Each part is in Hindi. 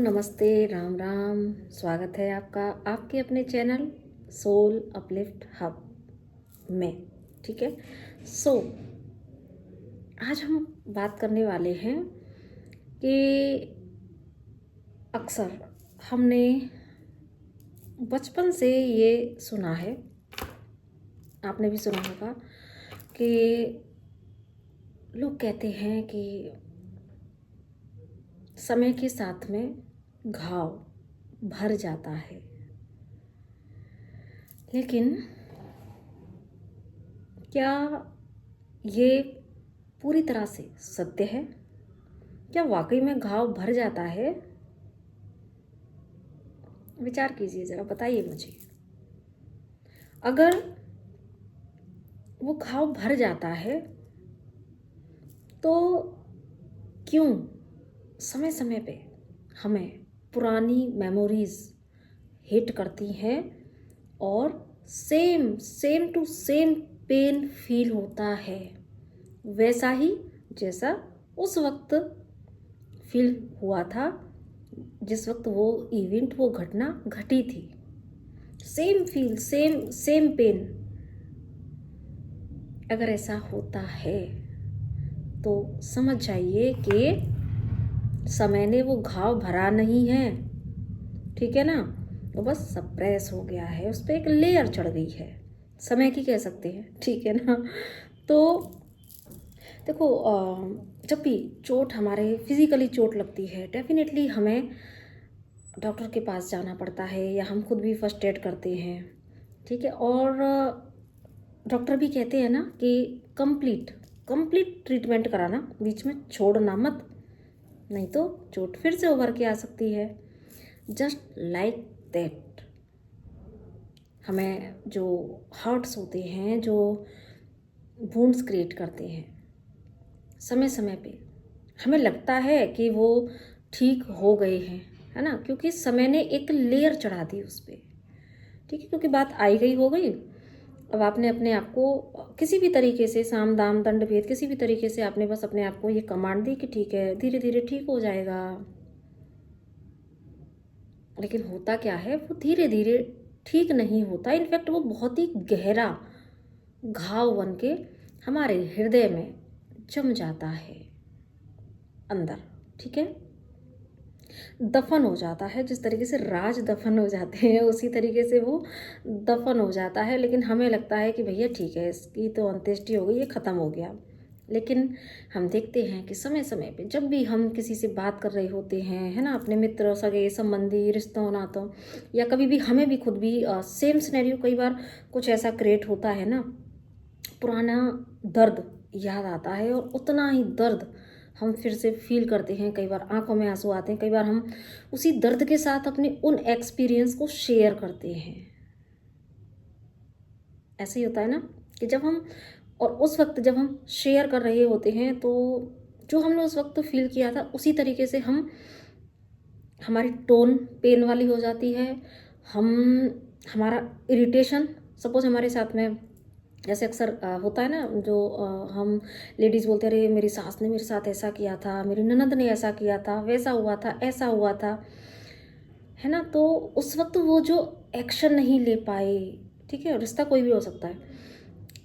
नमस्ते, राम राम। स्वागत है आपका आपके अपने चैनल सोल अपलिफ्ट हब में। ठीक है। आज हम बात करने वाले हैं कि अक्सर हमने बचपन से ये सुना है, आपने भी सुना होगा कि लोग कहते हैं कि समय के साथ में घाव भर जाता है। लेकिन क्या ये पूरी तरह से सत्य है? क्या वाकई में घाव भर जाता है? विचार कीजिए, जरा बताइए मुझे। अगर वो घाव भर जाता है तो क्यों समय समय पे हमें पुरानी मेमोरीज हिट करती हैं और same to same pain feel होता है, वैसा ही जैसा उस वक्त फील हुआ था जिस वक्त वो इवेंट, वो घटना घटी थी। Same feel, same pain. अगर ऐसा होता है तो समझ जाइए कि समय ने वो घाव भरा नहीं है। ठीक है ना, वो बस सप्रेस हो गया है, उस पर एक लेयर चढ़ गई है, समय की कह सकते हैं। ठीक है ना। तो देखो, जब भी चोट, हमारे फिजिकली चोट लगती है, डेफिनेटली हमें डॉक्टर के पास जाना पड़ता है या हम खुद भी फर्स्ट एड करते हैं। ठीक है। और डॉक्टर भी कहते हैं ना कि कंप्लीट ट्रीटमेंट कराना, बीच में छोड़ना मत, नहीं तो चोट फिर से उभर के आ सकती है। जस्ट लाइक दैट, हमें जो हर्ट्स होते हैं, जो वुंड्स क्रिएट करते हैं, समय समय पे हमें लगता है कि वो ठीक हो गए हैं, है ना, क्योंकि समय ने एक लेयर चढ़ा दी उस पर। ठीक है, क्योंकि बात आई गई हो गई। अब आपने अपने आप को किसी भी तरीके से, साम दाम दंड भेद, किसी भी तरीके से आपने बस अपने आप को ये कमांड दी कि ठीक है, धीरे धीरे ठीक हो जाएगा। लेकिन होता क्या है, वो धीरे धीरे ठीक नहीं होता। इनफैक्ट वो बहुत ही गहरा घाव बन के हमारे हृदय में जम जाता है अंदर। ठीक है, दफन हो जाता है। जिस तरीके से राज दफन हो जाते हैं, उसी तरीके से वो दफन हो जाता है। लेकिन हमें लगता है कि भैया ठीक है, इसकी तो अंत्येष्टि हो गई, ये ख़त्म हो गया। लेकिन हम देखते हैं कि समय समय पे जब भी हम किसी से बात कर रहे होते हैं, है ना, अपने मित्र, सगे संबंधी, रिश्तों नातों, या कभी भी हमें भी खुद भी सेम सिनेरियो कई बार कुछ ऐसा क्रिएट होता है ना, पुराना दर्द याद आता है और उतना ही दर्द हम फिर से फील करते हैं। कई बार आंखों में आंसू आते हैं, कई बार हम उसी दर्द के साथ अपने उन एक्सपीरियंस को शेयर करते हैं। ऐसे ही होता है ना कि जब हम, और उस वक्त जब हम शेयर कर रहे होते हैं तो जो हमने उस वक्त फील किया था उसी तरीके से हमारी टोन पेन वाली हो जाती है। हमारा इरिटेशन, सपोज हमारे साथ में, जैसे अक्सर होता है ना, जो हम लेडीज़ बोलते रहे, मेरी सास ने मेरे साथ ऐसा किया था, मेरी ननद ने ऐसा किया था, वैसा हुआ था, ऐसा हुआ था, है ना। तो उस वक्त वो जो एक्शन नहीं ले पाए, ठीक है, रिश्ता कोई भी हो सकता है,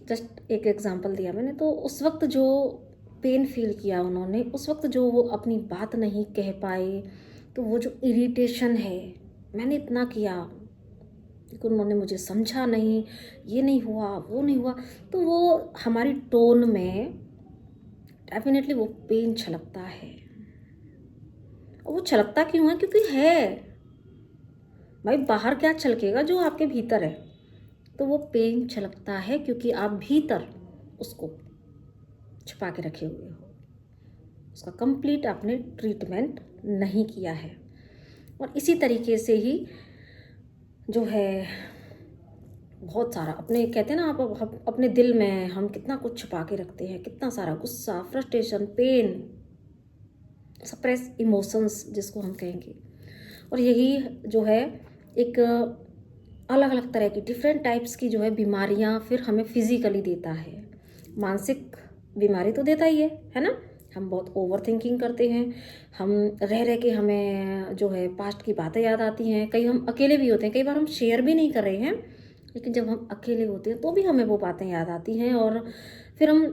जस्ट एक एग्जांपल दिया मैंने, तो उस वक्त जो पेन फील किया उन्होंने, उस वक्त जो वो अपनी बात नहीं कह पाए, तो वो जो इरिटेशन है, मैंने इतना किया लेकिन उन्होंने मुझे समझा नहीं, ये नहीं हुआ, वो नहीं हुआ, तो वो हमारी टोन में डेफिनेटली वो पेन छलकता है। और वो छलकता क्यों है? क्योंकि है भाई, बाहर क्या छलकेगा, जो आपके भीतर है। तो वो पेन छलकता है क्योंकि आप भीतर उसको छुपा के रखे हुए हो, उसका कंप्लीट आपने ट्रीटमेंट नहीं किया है। और इसी तरीके से ही जो है, बहुत सारा अपने, कहते हैं ना, आप अपने दिल में हम कितना कुछ छुपा के रखते हैं, कितना सारा गुस्सा, फ्रस्ट्रेशन, पेन, सप्रेस इमोशंस जिसको हम कहेंगे। और यही जो है एक अलग अलग तरह की, डिफरेंट टाइप्स की जो है बीमारियां फिर हमें फिजिकली देता है। मानसिक बीमारी तो देता ही है ना, हम बहुत ओवर थिंकिंग करते हैं, हम रह रह के हमें जो है पास्ट की बातें याद आती हैं, कई हम अकेले भी होते हैं, कई बार हम शेयर भी नहीं कर रहे हैं, लेकिन जब हम अकेले होते हैं तो भी हमें वो बातें याद आती हैं। और फिर हम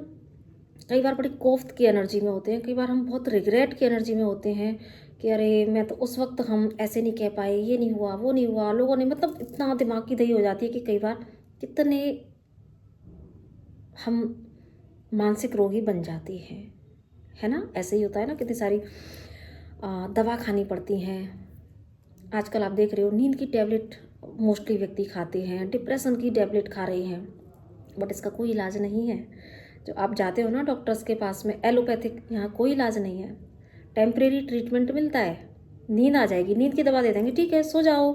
कई बार बड़ी कोफ्त की एनर्जी में होते हैं, कई बार हम बहुत रिग्रेट की एनर्जी में होते हैं कि अरे मैं तो उस वक्त हम ऐसे नहीं कह पाए, ये नहीं हुआ, वो नहीं हुआ, लोगों ने, मतलब इतना दिमाग की दही हो जाती है कि कई बार कितने हम मानसिक रोगी बन जाती हैं, है ना। ऐसे ही होता है ना, कितनी सारी दवा खानी पड़ती हैं। आजकल आप देख रहे हो नींद की टैबलेट मोस्टली व्यक्ति खाते हैं, डिप्रेशन की टैबलेट खा रहे हैं, बट इसका कोई इलाज नहीं है। जो आप जाते हो ना डॉक्टर्स के पास में, एलोपैथिक, यहाँ कोई इलाज नहीं है, टेम्परेरी ट्रीटमेंट मिलता है। नींद आ जाएगी, नींद की दवा दे देंगे, ठीक है सो जाओ,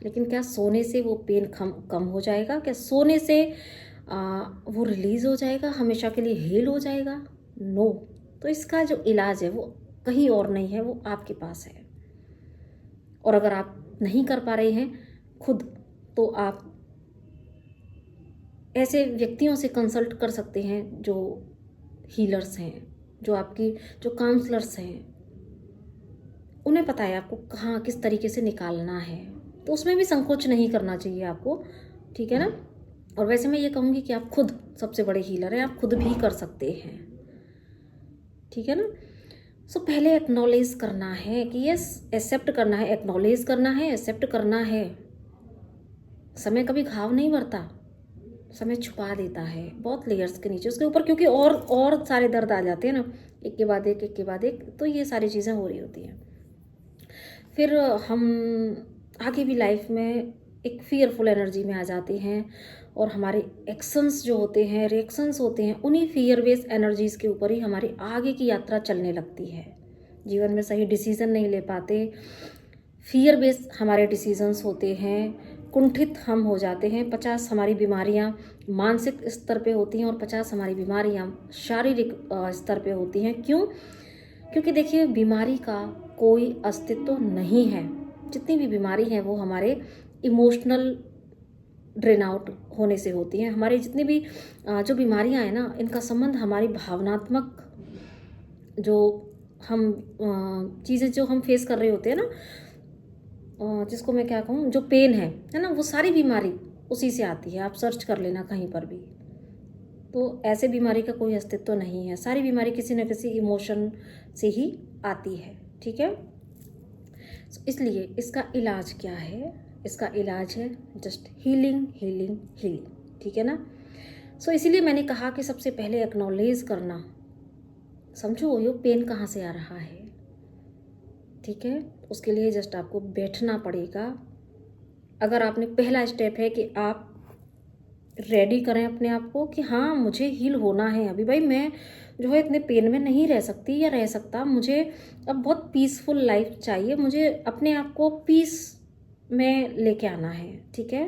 लेकिन क्या सोने से वो पेन कम हो जाएगा? क्या सोने से वो रिलीज़ हो जाएगा, हमेशा के लिए हील हो जाएगा? नो। तो इसका जो इलाज है वो कहीं और नहीं है, वो आपके पास है। और अगर आप नहीं कर पा रहे हैं खुद, तो आप ऐसे व्यक्तियों से कंसल्ट कर सकते हैं जो हीलर्स हैं, जो आपकी जो काउंसलर्स हैं, उन्हें पता है आपको कहाँ किस तरीके से निकालना है। तो उसमें भी संकोच नहीं करना चाहिए आपको, ठीक है ना। और वैसे मैं ये कहूँगी कि आप खुद सबसे बड़े हीलर हैं, आप खुद भी कर सकते हैं, ठीक है ना। सो पहले एक्नॉलेज करना है कि यस, एक्सेप्ट करना है, एक्नॉलेज करना है, एक्सेप्ट करना है। समय कभी घाव नहीं भरता, समय छुपा देता है बहुत लेयर्स के नीचे, उसके ऊपर, क्योंकि और सारे दर्द आ जाते हैं ना, एक के बाद एक, एक के बाद एक, तो ये सारी चीज़ें हो रही होती हैं। फिर हम आगे भी लाइफ में एक फियरफुल एनर्जी में आ जाते हैं, और हमारे एक्शंस जो होते हैं, रिएक्शंस होते हैं, उन्हीं फियर बेस्ड एनर्जीज़ के ऊपर ही हमारी आगे की यात्रा चलने लगती है। जीवन में सही डिसीज़न नहीं ले पाते, फियर बेस्ड हमारे डिसीजंस होते हैं, कुंठित हम हो जाते हैं। 50 हमारी बीमारियां मानसिक स्तर पे होती हैं और 50 हमारी बीमारियां शारीरिक स्तर पे होती हैं। क्यों? क्योंकि देखिए, बीमारी का कोई अस्तित्व नहीं है। जितनी भी बीमारी है वो हमारे इमोशनल ड्रेन आउट होने से होती हैं। हमारी जितनी भी जो बीमारियां हैं ना, इनका संबंध हमारी भावनात्मक जो हम चीज़ें जो हम फेस कर रहे होते हैं ना, जिसको मैं क्या कहूँ, जो पेन है ना, वो सारी बीमारी उसी से आती है। आप सर्च कर लेना कहीं पर भी, तो ऐसे बीमारी का कोई अस्तित्व नहीं है। सारी बीमारी किसी न किसी इमोशन से ही आती है, ठीक है। इसलिए इसका इलाज क्या है? इसका इलाज है जस्ट हीलिंग, हीलिंग, हीलिंग, ठीक है ना। सो इसीलिए मैंने कहा कि सबसे पहले एक्नॉलेज करना, समझो ये पेन कहाँ से आ रहा है, ठीक है। उसके लिए जस्ट आपको बैठना पड़ेगा। अगर आपने, पहला स्टेप है कि आप रेडी करें अपने आप को कि हाँ मुझे हील होना है अभी, भाई मैं जो है इतने पेन में नहीं रह सकती या रह सकता, मुझे अब बहुत पीसफुल लाइफ चाहिए, मुझे अपने आप को पीस में लेके आना है, ठीक है।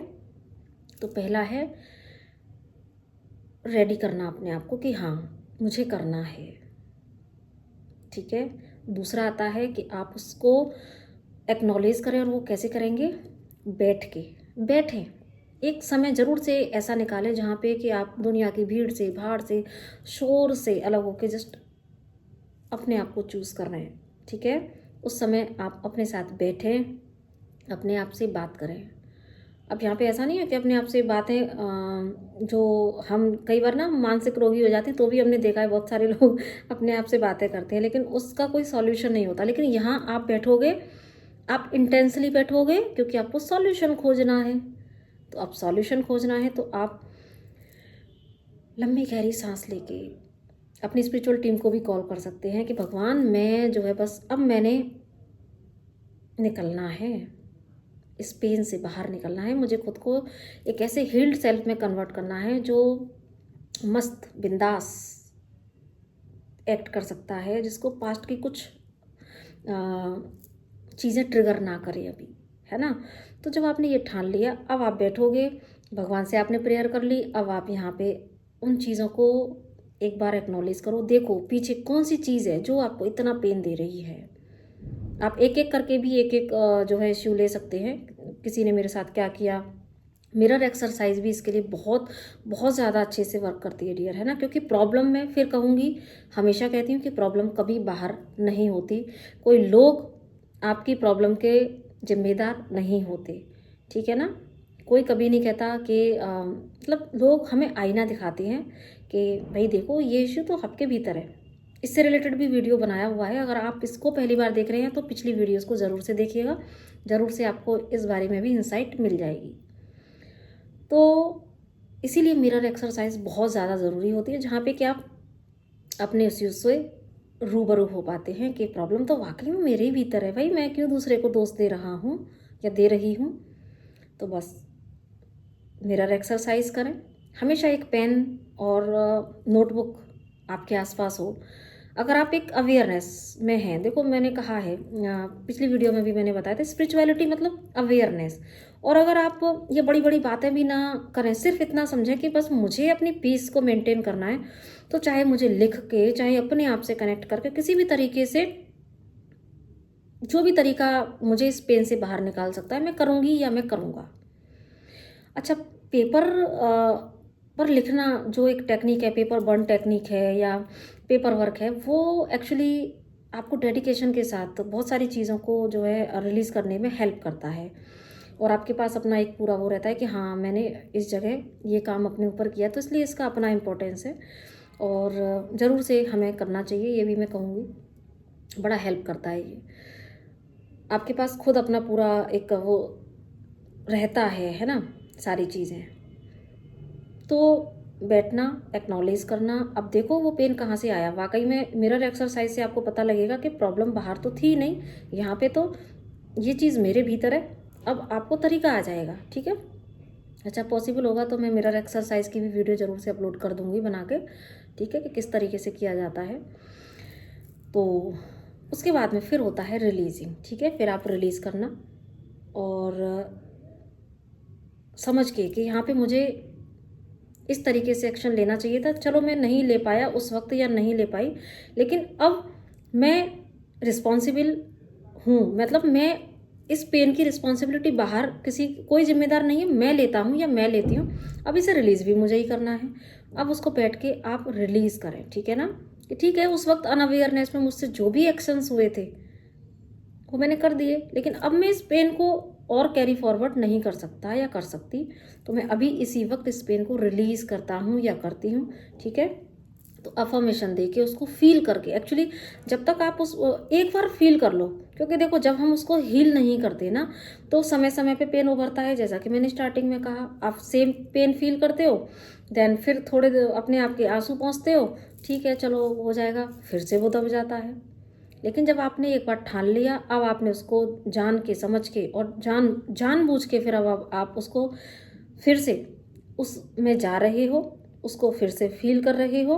तो पहला है रेडी करना अपने आप को कि हाँ मुझे करना है, ठीक है। दूसरा आता है कि आप उसको एक्नॉलेज करें, और वो कैसे करेंगे? बैठें, एक समय ज़रूर से ऐसा निकालें जहाँ पे कि आप दुनिया की भीड़ से, भाड़ से, शोर से अलग होकर जस्ट अपने आप को चूज़ कर रहे हैं, ठीक है। उस समय आप अपने साथ बैठें, अपने आप से बात करें। अब यहाँ पे ऐसा नहीं है कि अपने आप से बातें, जो हम कई बार ना मानसिक रोगी हो जाते हैं तो भी हमने देखा है बहुत सारे लोग अपने आप से बातें करते हैं, लेकिन उसका कोई सॉल्यूशन नहीं होता। लेकिन यहाँ आप बैठोगे, आप इंटेंसली बैठोगे, क्योंकि आपको सॉल्यूशन खोजना है। तो अब सॉल्यूशन खोजना है तो आप लंबी गहरी सांस लेके अपनी स्पिरिचुअल टीम को भी कॉल कर सकते हैं कि भगवान, मैं जो है बस अब मैंने निकलना है, इस पेन से बाहर निकलना है, मुझे खुद को एक ऐसे हील्ड सेल्फ में कन्वर्ट करना है जो मस्त बिंदास एक्ट कर सकता है, जिसको पास्ट की कुछ चीज़ें ट्रिगर ना करे अभी, है ना। तो जब आपने ये ठान लिया, अब आप बैठोगे, भगवान से आपने प्रेयर कर ली, अब आप यहाँ पे उन चीज़ों को एक बार एक्नॉलेज करो। देखो पीछे कौन सी चीज़ है जो आपको इतना पेन दे रही है। आप एक एक करके भी एक एक जो है इश्यू ले सकते हैं। किसी ने मेरे साथ क्या किया, मिरर एक्सरसाइज भी इसके लिए बहुत बहुत ज़्यादा अच्छे से वर्क करती है डियर, है ना। क्योंकि प्रॉब्लम मैं फिर कहूँगी, हमेशा कहती हूँ कि प्रॉब्लम कभी बाहर नहीं होती, कोई लोग आपकी प्रॉब्लम के जिम्मेदार नहीं होते, ठीक है ना। कोई कभी नहीं कहता कि मतलब लोग हमें आईना दिखाते हैं कि भाई देखो ये इश्यू तो आपके भीतर है। इससे रिलेटेड भी वीडियो बनाया हुआ है, अगर आप इसको पहली बार देख रहे हैं तो पिछली वीडियोस को ज़रूर से देखिएगा, ज़रूर से आपको इस बारे में भी इंसाइट मिल जाएगी। तो इसीलिए मिरर एक्सरसाइज बहुत ज़्यादा ज़रूरी होती है, जहाँ पे कि आप अपने इश्यूज से रूबरू हो पाते हैं कि प्रॉब्लम तो वाकई में मेरे ही भीतर है, भाई मैं क्यों दूसरे को दोष दे रहा हूँ या दे रही हूँ। तो बस मिरर एक्सरसाइज करें, हमेशा एक पेन और नोटबुक आपके आसपास हो। अगर आप एक अवेयरनेस में हैं, देखो मैंने कहा है पिछली वीडियो में भी मैंने बताया था, स्पिरिचुअलिटी मतलब अवेयरनेस। और अगर आप ये बड़ी बड़ी बातें भी ना करें, सिर्फ इतना समझें कि बस मुझे अपनी पीस को मेंटेन करना है, तो चाहे मुझे लिख के, चाहे अपने आप से कनेक्ट करके, किसी भी तरीके से, जो भी तरीका मुझे इस पेन से बाहर निकाल सकता है मैं करूँगी या मैं करूँगा। अच्छा, पेपर पर लिखना जो एक टेक्निक है, पेपर बर्न टेक्निक है या पेपर वर्क है, वो एक्चुअली आपको डेडिकेशन के साथ बहुत सारी चीज़ों को जो है रिलीज़ करने में हेल्प करता है। और आपके पास अपना एक पूरा वो रहता है कि हाँ मैंने इस जगह ये काम अपने ऊपर किया, तो इसलिए इसका अपना इम्पोर्टेंस है और ज़रूर से हमें करना चाहिए, ये भी मैं कहूँगी। बड़ा हेल्प करता है ये, आपके पास खुद अपना पूरा एक वो रहता है ना, सारी चीज़ें। तो बैठना, एक्नॉलेज करना, अब देखो वो पेन कहाँ से आया। वाकई में मिरर एक्सरसाइज से आपको पता लगेगा कि प्रॉब्लम बाहर तो थी नहीं, यहाँ पे तो ये चीज़ मेरे भीतर है। अब आपको तरीका आ जाएगा, ठीक है। अच्छा, पॉसिबल होगा तो मैं मिरर एक्सरसाइज की भी वीडियो ज़रूर से अपलोड कर दूँगी बना के, ठीक है, कि किस तरीके से किया जाता है। तो उसके बाद में फिर होता है रिलीजिंग, ठीक है। फिर आप रिलीज़ करना और समझ के कि यहाँ पे मुझे इस तरीके से एक्शन लेना चाहिए था, चलो मैं नहीं ले पाया उस वक्त या नहीं ले पाई, लेकिन अब मैं रिस्पॉन्सिबल हूँ, मतलब मैं इस पेन की रिस्पॉन्सिबिलिटी बाहर किसी कोई जिम्मेदार नहीं है, मैं लेता हूँ या मैं लेती हूँ। अब इसे रिलीज़ भी मुझे ही करना है। अब उसको बैठ के आप रिलीज़ करें, ठीक है ना, कि ठीक है उस वक्त अनअवेयरनेस में मुझसे जो भी एक्शंस हुए थे वो मैंने कर दिए, लेकिन अब मैं इस पेन को और कैरी फॉरवर्ड नहीं कर सकता या कर सकती, तो मैं अभी इसी वक्त इस पेन को रिलीज़ करता हूँ या करती हूँ, ठीक है। तो अफर्मेशन दे के उसको फील करके, एक्चुअली जब तक आप उस एक बार फील कर लो, क्योंकि देखो जब हम उसको हील नहीं करते ना तो समय समय पे पेन उभरता है। जैसा कि मैंने स्टार्टिंग में कहा, आप सेम पेन फील करते हो, देन फिर थोड़े अपने आप के आंसू पहुँचते हो, ठीक है चलो हो जाएगा, फिर से वो दब जाता है। लेकिन जब आपने एक बार ठान लिया, अब आपने उसको जान के समझ के और जानबूझ के फिर अब आप उसको फिर से उसमें जा रहे हो, उसको फिर से फील कर रहे हो।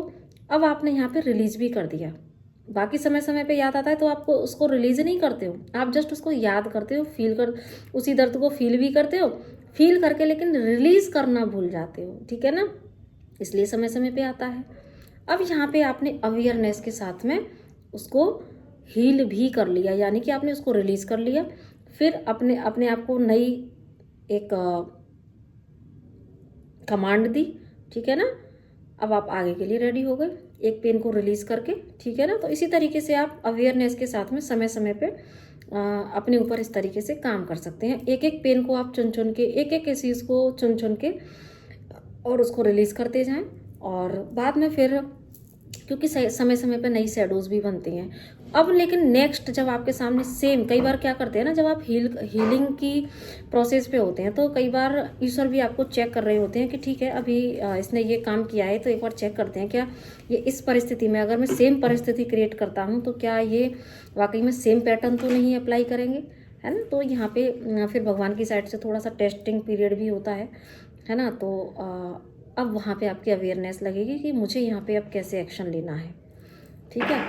अब आपने यहाँ पे रिलीज भी कर दिया। बाकी समय समय पे याद आता है तो आपको उसको रिलीज नहीं करते हो, आप जस्ट उसको याद करते हो, फील कर, उसी दर्द को फील भी करते हो, फील करके लेकिन रिलीज करना भूल जाते हो, ठीक है ना, इसलिए समय समय पे आता है। अब यहाँ पे आपने अवेयरनेस के साथ में उसको हील भी कर लिया, यानी कि आपने उसको रिलीज कर लिया, फिर अपने अपने आप को नई एक कमांड दी, ठीक है ना। अब आप आगे के लिए रेडी हो गए एक पेन को रिलीज करके, ठीक है ना। तो इसी तरीके से आप अवेयरनेस के साथ में समय समय पे अपने ऊपर इस तरीके से काम कर सकते हैं। एक एक पेन को आप चुन चुन के, एक एक चीज़ को चुन चुन के और उसको रिलीज करते जाएं। और बाद में फिर क्योंकि समय समय पे नई शैडोज भी बनती हैं। अब लेकिन नेक्स्ट जब आपके सामने सेम, कई बार क्या करते हैं ना, जब आप हीलिंग की प्रोसेस पे होते हैं तो कई बार ईश्वर भी आपको चेक कर रहे होते हैं कि ठीक है अभी इसने ये काम किया है, तो एक बार चेक करते हैं क्या ये इस परिस्थिति में, अगर मैं सेम परिस्थिति क्रिएट करता हूँ तो क्या ये वाकई में सेम पैटर्न तो नहीं अप्लाई करेंगे, है ना। तो यहाँ पे फिर भगवान की साइड से थोड़ा सा टेस्टिंग पीरियड भी होता है ना। तो अब वहाँ पे आपकी अवेयरनेस लगेगी कि मुझे यहाँ पे अब कैसे एक्शन लेना है, ठीक है।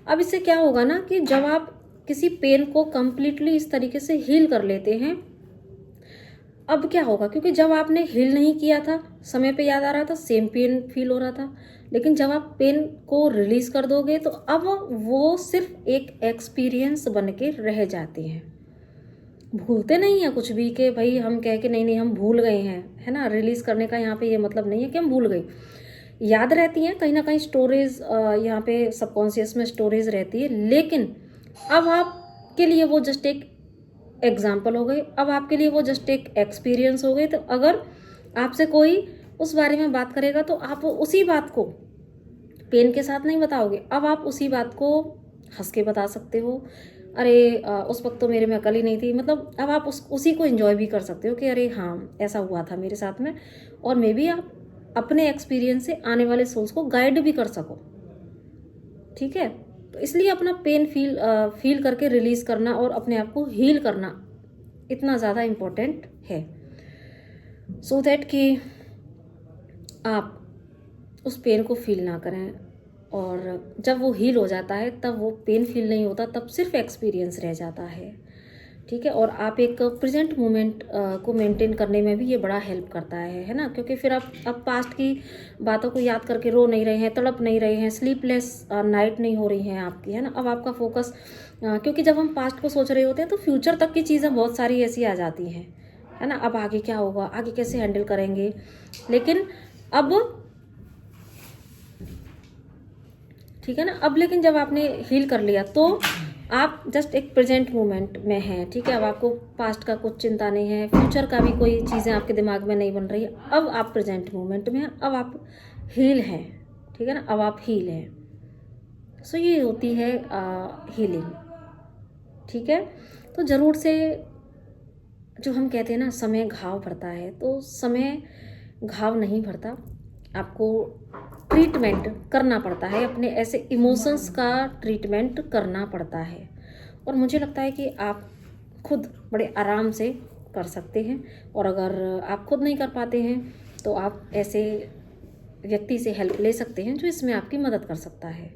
अब इससे क्या होगा ना कि जब आप किसी पेन को कंप्लीटली इस तरीके से हील कर लेते हैं, अब क्या होगा, क्योंकि जब आपने हील नहीं किया था, समय पे याद आ रहा था, सेम पेन फील हो रहा था, लेकिन जब आप पेन को रिलीज कर दोगे तो अब वो सिर्फ एक एक्सपीरियंस बन के रह जाते हैं, भूलते नहीं हैं कुछ भी कि भाई हम कह के नहीं नहीं हम भूल गए हैं, है ना। रिलीज़ करने का यहाँ पे ये मतलब नहीं है कि हम भूल गए, याद रहती हैं कहीं ना कहीं स्टोरेज, यहाँ पे सबकॉन्शियस में स्टोरेज रहती है। लेकिन अब आपके लिए वो जस्ट एक एग्जाम्पल हो गई, अब आपके लिए वो जस्ट एक एक्सपीरियंस हो गई। तो अगर आपसे कोई उस बारे में बात करेगा तो आप उसी बात को पेन के साथ नहीं बताओगे, अब आप उसी बात को हंस के बता सकते हो। अरे उस वक्त तो मेरे में अकल ही नहीं थी, मतलब अब आप उसी को एंजॉय भी कर सकते हो कि अरे हाँ ऐसा हुआ था मेरे साथ में। और मे बी आप अपने एक्सपीरियंस से आने वाले सोल्स को गाइड भी कर सको, ठीक है। तो इसलिए अपना पेन फील करके रिलीज करना और अपने आप को हील करना इतना ज़्यादा इम्पोर्टेंट है, सो दैट कि आप उस पेन को फील ना करें। और जब वो हील हो जाता है तब वो पेन फील नहीं होता, तब सिर्फ एक्सपीरियंस रह जाता है, ठीक है। और आप एक प्रेजेंट मोमेंट को मेंटेन करने में भी ये बड़ा हेल्प करता है ना। क्योंकि फिर आप अब पास्ट की बातों को याद करके रो नहीं रहे हैं, तड़प नहीं रहे हैं, स्लीपलेस नाइट नहीं हो रही हैं आपकी, है ना। अब आपका फोकस, क्योंकि जब हम पास्ट को सोच रहे होते हैं तो फ्यूचर तक की चीज़ें बहुत सारी ऐसी आ जाती हैं, है ना। अब आगे क्या होगा, आगे कैसे हैंडल करेंगे। लेकिन अब ठीक है ना, अब लेकिन जब आपने हील कर लिया तो आप जस्ट एक प्रेजेंट मोमेंट में हैं, ठीक है। अब आपको पास्ट का कुछ चिंता नहीं है, फ्यूचर का भी कोई चीज़ें आपके दिमाग में नहीं बन रही है। अब आप प्रेजेंट मोमेंट में हैं, अब आप हील हैं, ठीक है ना, अब आप हील हैं। सो ये होती है हीलिंग, ठीक है। तो ज़रूर से जो हम कहते हैं ना समय घाव भरता है, तो समय घाव नहीं भरता, आपको ट्रीटमेंट करना पड़ता है, अपने ऐसे इमोशंस का ट्रीटमेंट करना पड़ता है। और मुझे लगता है कि आप खुद बड़े आराम से कर सकते हैं। और अगर आप खुद नहीं कर पाते हैं तो आप ऐसे व्यक्ति से हेल्प ले सकते हैं जो इसमें आपकी मदद कर सकता है।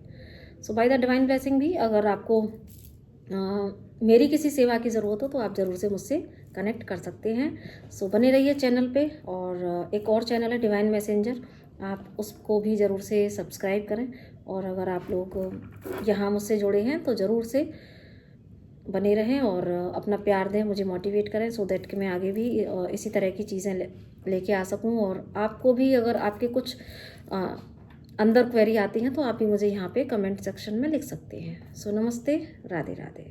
सो बाय द डिवाइन ब्लेसिंग भी अगर आपको मेरी किसी सेवा की ज़रूरत हो तो आप ज़रूर से मुझसे कनेक्ट कर सकते हैं। सो बने रहिए चैनल पे। और एक और चैनल है डिवाइन मैसेंजर, आप उसको भी ज़रूर से सब्सक्राइब करें। और अगर आप लोग यहाँ मुझसे जुड़े हैं तो ज़रूर से बने रहें और अपना प्यार दें, मुझे मोटिवेट करें, सो दैट कि मैं आगे भी इसी तरह की चीज़ें लेके आ सकूं। और आपको भी अगर आपके कुछ अंदर क्वेरी आती हैं तो आप भी मुझे यहाँ पे कमेंट सेक्शन में लिख सकते हैं। सो नमस्ते, राधे राधे।